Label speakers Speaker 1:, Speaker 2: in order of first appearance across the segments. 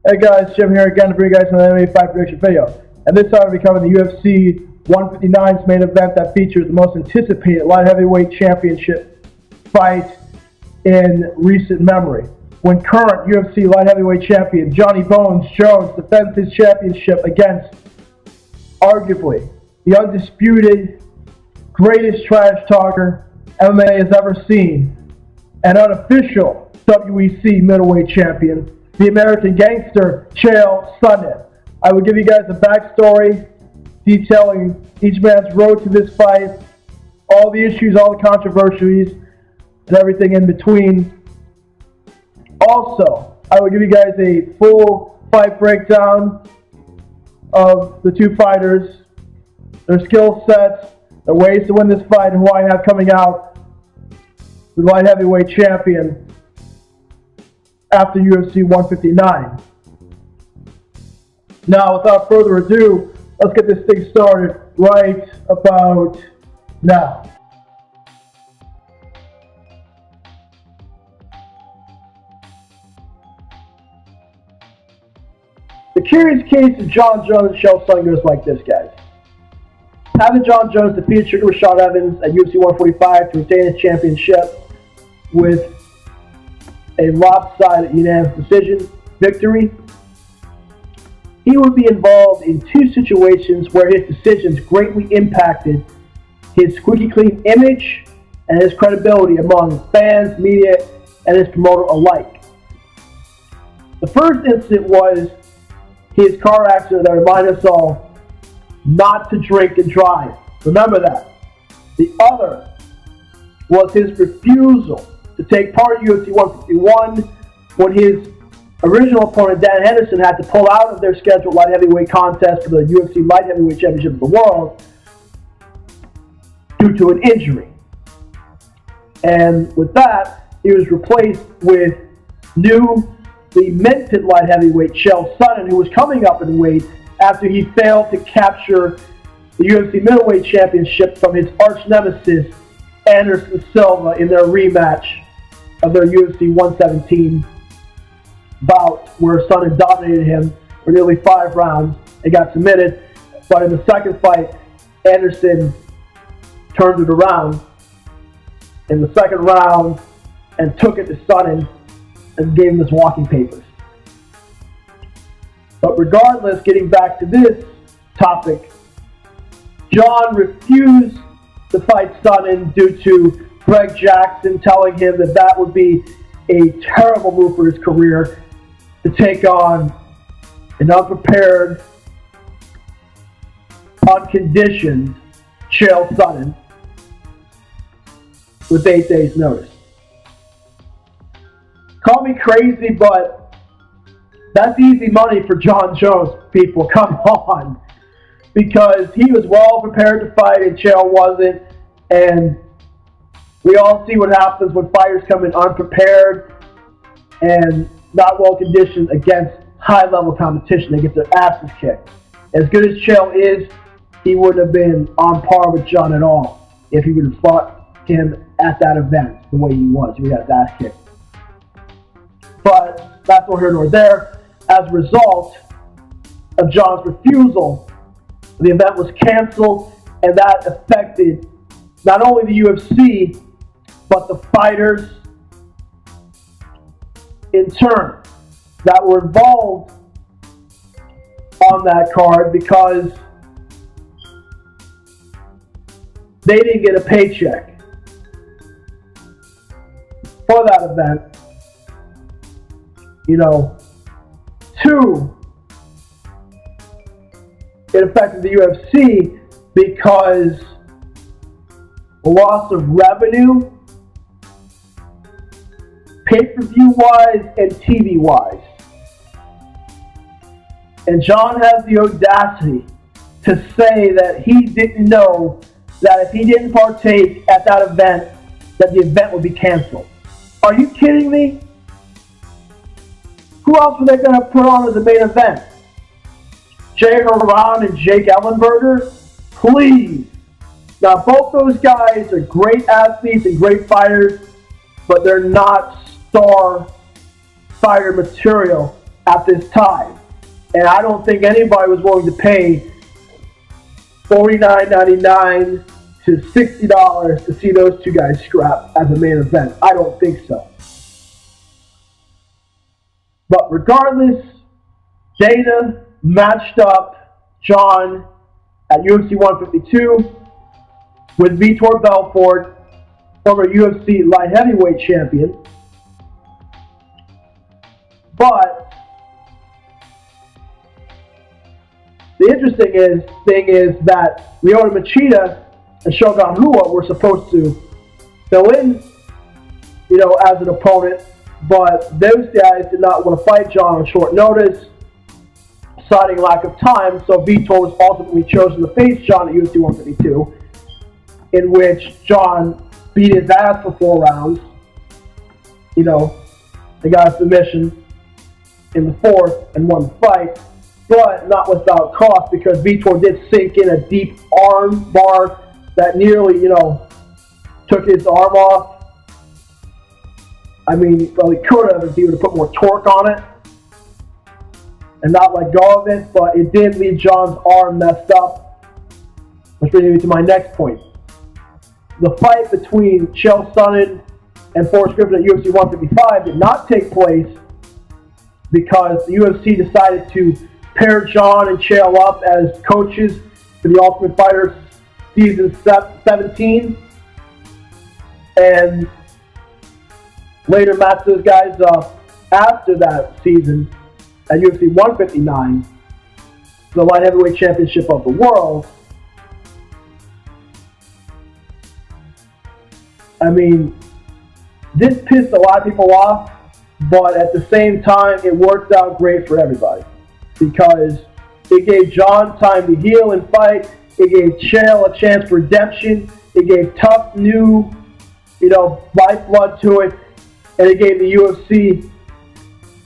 Speaker 1: Hey guys, Jim here again to bring you guys another MMA fight prediction video. And this time we'll be covering the UFC 159's main event that features the most anticipated light heavyweight championship fight in recent memory. When current UFC light heavyweight champion Johnny Bones Jones defends his championship against arguably the undisputed greatest trash talker MMA has ever seen, and unofficial WEC middleweight champion, the American gangster, Chael Sonnen. I will give you guys a backstory detailing each man's road to this fight, all the issues, all the controversies, and everything in between. Also, I will give you guys a full fight breakdown of the two fighters, their skill sets, their ways to win this fight, and who I have coming out the light heavyweight champion after UFC 159. Now, without further ado, let's get this thing started right about now. The curious case of Jon Jones and Chael Sonnen goes like this, guys. Having Jon Jones defeat Sugar Rashad Evans at UFC 145 to retain his championship with a lopsided unanimous decision victory, he would be involved in two situations where his decisions greatly impacted his squeaky clean image and his credibility among fans, media, and his promoter alike. The first incident was his car accident that reminded us all not to drink and drive. Remember that. The other was his refusal to take part in UFC 151 when his original opponent Dan Henderson had to pull out of their scheduled light heavyweight contest for the UFC Light Heavyweight Championship of the World due to an injury. And with that, he was replaced with the minted light heavyweight Chael Sonnen, who was coming up in weight after he failed to capture the UFC middleweight championship from his arch nemesis Anderson Silva in their rematch of their UFC 117 bout, where Sonnen dominated him for nearly 5 rounds and got submitted. But in the second fight, Anderson turned it around in the second round and took it to Sonnen and gave him his walking papers. But regardless, getting back to this topic, Jon refused to fight Sonnen due to Greg Jackson telling him that that would be a terrible move for his career to take on an unprepared, unconditioned Chael Sonnen with 8 days' notice. Call me crazy, but that's easy money for Jon Jones, people. Come on. Because he was well prepared to fight and Chael wasn't. And we all see what happens when fighters come in unprepared and not well conditioned against high-level competition. They get their asses kicked. As good as Chael is, he wouldn't have been on par with Jon at all if he would have fought him at that event the way he was. He would have his ass kicked. But that's neither here nor there. As a result of Jon's refusal, the event was canceled, and that affected not only the UFC, but the fighters in turn that were involved on that card, because they didn't get a paycheck for that event. You know, 2, it affected the UFC because the loss of revenue, pay-per-view wise and TV wise. And Jon has the audacity to say that he didn't know that if he didn't partake at that event, that the event would be canceled. Are you kidding me? Who else were they going to put on as the main event? Jay Haran and Jake Ellenberger? Please. Now, both those guys are great athletes and great fighters, but they're not star fighter material at this time. And I don't think anybody was willing to pay $49.99 to $60 to see those two guys scrap as a main event. I don't think so. But regardless, Dana matched up Jon at UFC 152 with Vitor Belfort, former UFC Light Heavyweight champion. But the interesting thing is that Lyoto Machida and Shogun Rua were supposed to fill in, as an opponent, but those guys did not want to fight Jon on short notice, citing lack of time. So Vitor was ultimately chosen to face Jon at UFC 152, in which Jon beat his ass for 4 rounds. They got a submission in the 4th and won the fight, but not without cost, because Vitor did sink in a deep arm bar that nearly, took his arm off. I mean, well, he could have if he would have put more torque on it and not let go of it, but it did leave Jon's arm messed up, which brings me to my next point. The fight between Chael Sonnen and Forrest Griffin at UFC 155 did not take place because the UFC decided to pair Jon and Chael up as coaches for the Ultimate Fighter Season 17, and later matched those guys up after that season at UFC 159, the Light Heavyweight Championship of the world. I mean, this pissed a lot of people off, but at the same time, it worked out great for everybody, because it gave Jon time to heal and fight. It gave Chael a chance for redemption. It gave tough new, lifeblood to it. And it gave the UFC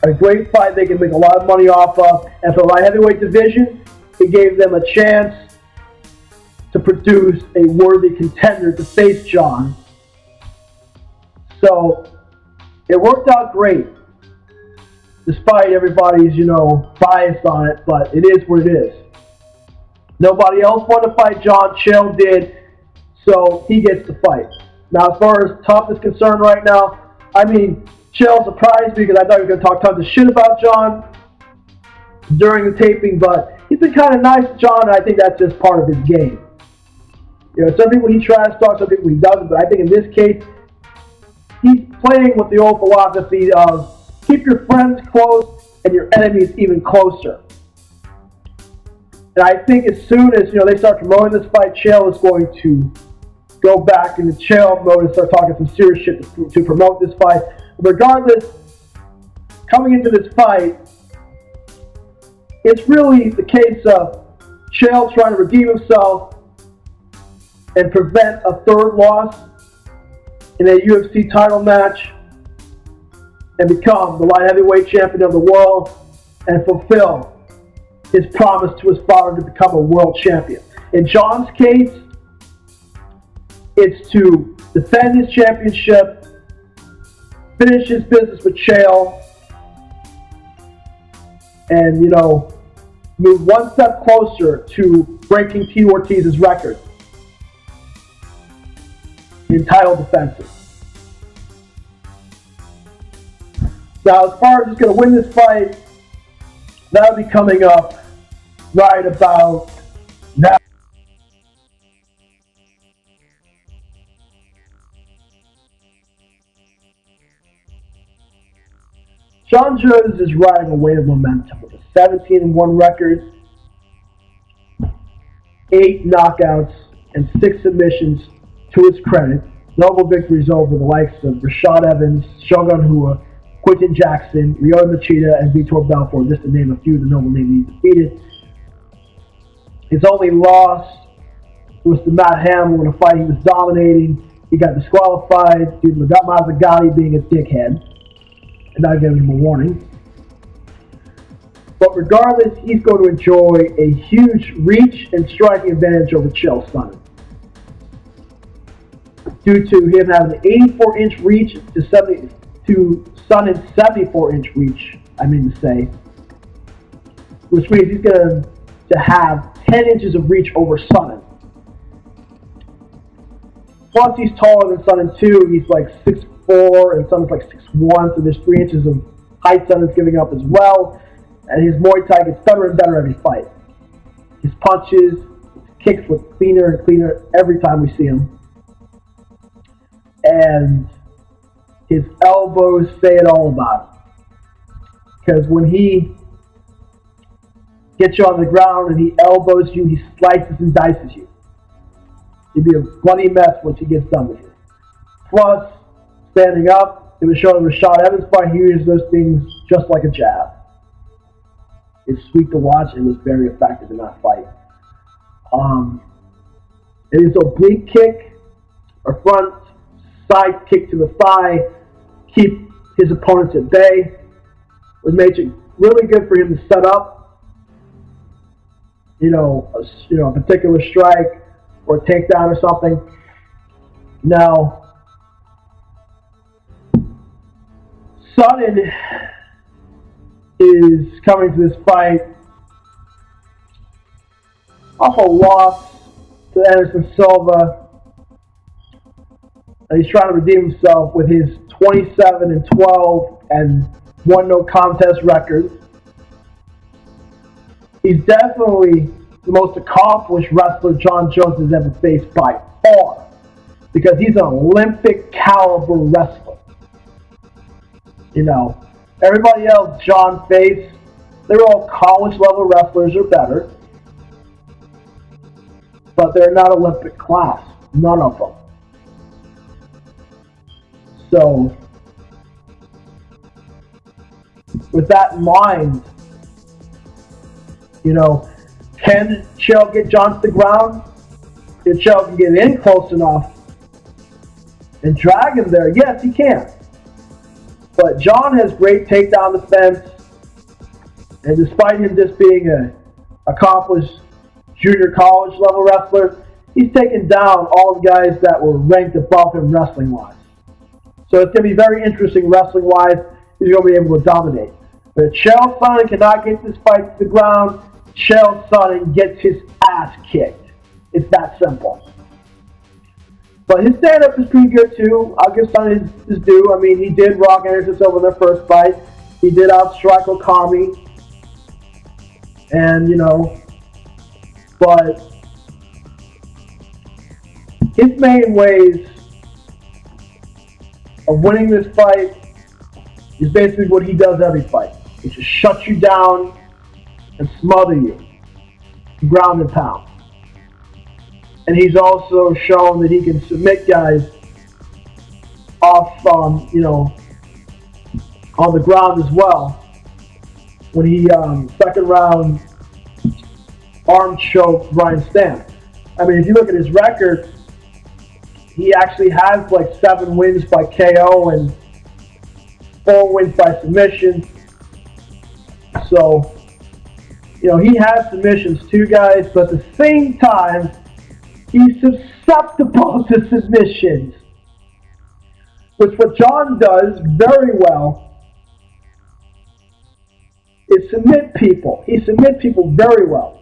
Speaker 1: a great fight they can make a lot of money off of. And for the light heavyweight division, it gave them a chance to produce a worthy contender to face Jon. So it worked out great, despite everybody's, bias on it, but it is what it is. Nobody else wanted to fight Jon. Chael did, so he gets to fight. Now, as far as tough is concerned right now, I mean, Chael surprised me because I thought he was going to talk tons of shit about Jon during the taping, but he's been kind of nice to Jon, and I think that's just part of his game. Some people he tries to talk, some people he doesn't, but I think in this case, he's playing with the old philosophy of keep your friends close and your enemies even closer. And I think as soon as they start promoting this fight, Chael is going to go back into Chael mode and start talking some serious shit to promote this fight. Regardless, coming into this fight, it's really the case of Chael trying to redeem himself and prevent a 3rd loss in a UFC title match and become the light heavyweight champion of the world and fulfill his promise to his father to become a world champion. In Jon's case, it's to defend his championship, finish his business with Chael, and, move one step closer to breaking T. Ortiz's record in title defenses. Now, as far as who's going to win this fight, that'll be coming up right about now. Jon Jones is riding a wave of momentum with a 17-1 record, 8 knockouts, and 6 submissions to his credit. Notable victories over the likes of Rashad Evans, Shogun Rua, Quinton Jackson, Lyoto Machida, and Vitor Belfort, just to name a few of the noble names he defeated. His only loss was to Matt Hamill in a fight he was dominating. He got disqualified due to Mazzagatti being a dickhead and not giving him a warning. But regardless, he's going to enjoy a huge reach and striking advantage over Chael Sonnen, due to him having an 84-inch reach to Sonnen's 74-inch reach, I mean to say. which means he's going to have 10 inches of reach over Sonnen. Plus, he's taller than Sonnen too. He's like 6'4", and Sonnen's like 6'1", so there's 3 inches of height Sonnen's giving up as well. And his Muay Thai gets better and better every fight. His punches, his kicks look cleaner and cleaner every time we see him. And his elbows say it all about him. Because when he gets you on the ground and he elbows you, he slices and dices you. He'd be a bloody mess once he gets done with you. Plus, standing up, it was shown in Rashad Evans' fight, he uses those things just like a jab. It's sweet to watch. It was very effective in that fight. It is oblique kick, a front side kick to the thigh, keep his opponents at bay. Would make it really good for him to set up, a particular strike or a takedown or something. Now, Sonnen is coming to this fight off a loss to Anderson Silva, and he's trying to redeem himself with his 27-12 and 1 no contest record. He's definitely the most accomplished wrestler Jon Jones has ever faced by far, because he's an Olympic caliber wrestler. Everybody else Jon faced, they were all college level wrestlers or better, but they're not Olympic class, none of them. So, with that in mind, can Chael get Jon to the ground? If Chael can get in close enough and drag him there, yes, he can. But Jon has great takedown defense, and despite him just being an accomplished junior college level wrestler, he's taken down all the guys that were ranked above him wrestling-wise. So it's going to be very interesting wrestling-wise. He's going to be able to dominate. But if Chael Sonnen cannot get this fight to the ground, Chael Sonnen gets his ass kicked. It's that simple. But his stand-up is pretty good too. I'll give Sonnen his due. I mean, he did rock Anderson Silva in their first fight. He did outstrike Okami. And, but his main ways of winning this fight is basically what he does every fight. He just shuts you down and smother you, ground and pound. And he's also shown that he can submit guys off, on the ground as well. When he second round arm choked Brian Stamp. I mean, if you look at his record, he actually has like 7 wins by KO and 4 wins by submission. So, he has submissions too, guys, but at the same time, he's susceptible to submissions, which what Jon does very well is submit people. He submits people very well.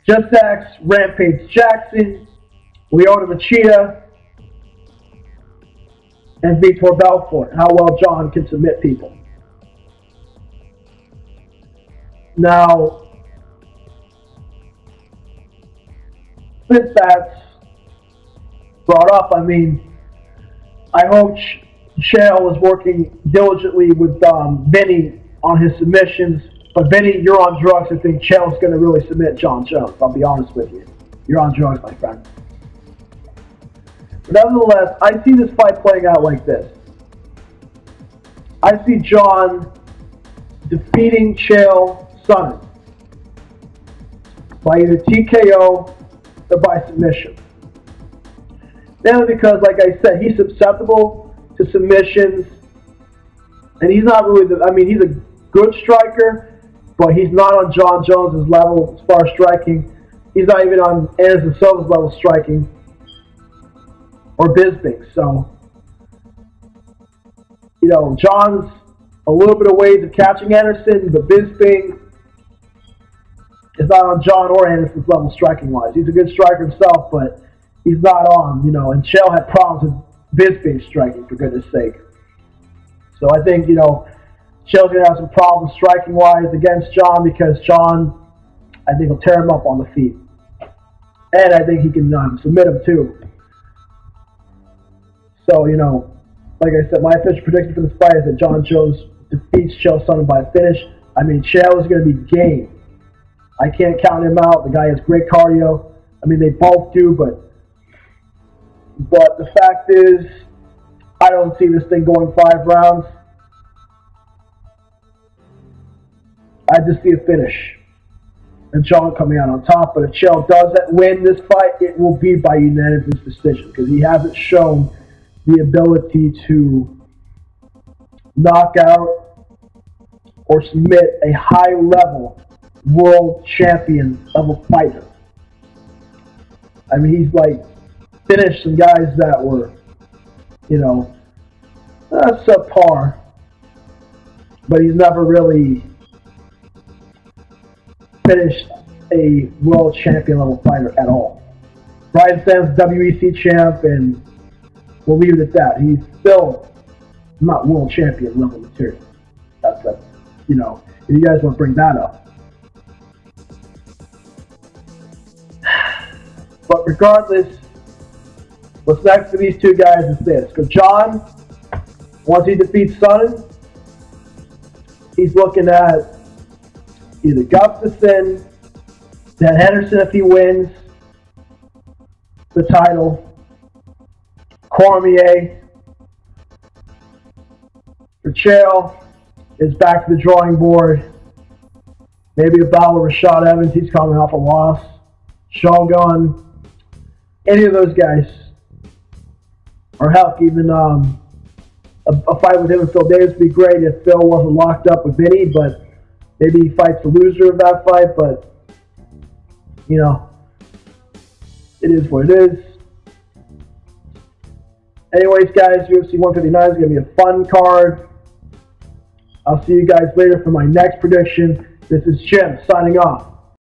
Speaker 1: Just ask Rampage Jackson, Leota Machida, and Vitor Belfort, how well Jon can submit people. Now, since that's brought up, I mean, I hope Chael was working diligently with Vinny on his submissions. But Vinny, you're on drugs. I think Chael's going to really submit Jon Jones. I'll be honest with you. You're on drugs, my friend. But nevertheless, I see this fight playing out like this. I see Jon defeating Chael Sonnen by either TKO or by submission. Mainly because, like I said, he's susceptible to submissions, and he's not really he's a good striker, but he's not on Jon Jones' level as far as striking. He's not even on Anderson Silva's level striking, or Bisping. So, Jon's a little bit of ways of catching Anderson, but Bisping is not on Jon or Anderson's level striking-wise. He's a good striker himself, but he's not on, and Chael had problems with Bisping striking, for goodness sake. So I think, Chael's going to have some problems striking-wise against Jon because Jon, I think, will tear him up on the feet. And I think he can submit him, too. So, like I said, my official prediction for this fight is that Jon Jones defeats Chael Sonnen by a finish. I mean, Chael is going to be game. I can't count him out. The guy has great cardio. I mean, they both do, but the fact is, I don't see this thing going 5 rounds. I just see a finish and Jon coming out on top. But if Chael doesn't win this fight, it will be by unanimous decision because he hasn't shown the ability to knock out or submit a high-level world champion level fighter. I mean, he's finished some guys that were, subpar, but he's never really finished a world champion level fighter at all. Brian Stan's WEC champ, and we'll leave it at that. He's still not world champion level material. That's if you guys want to bring that up. But regardless, what's next for these two guys is this. Because Jon, once he defeats Sonnen, he's looking at either Gustafsson, Dan Henderson if he wins the title, Cormier. For Chael is back to the drawing board. Maybe a battle with Rashad Evans. He's coming off a loss. Shogun. Any of those guys. Or heck, even a fight with him and Phil Davis would be great if Phil wasn't locked up with Vinny, but maybe he fights the loser of that fight, but it is what it is. Anyways, guys, UFC 159 is going to be a fun card. I'll see you guys later for my next prediction. This is Jim signing off.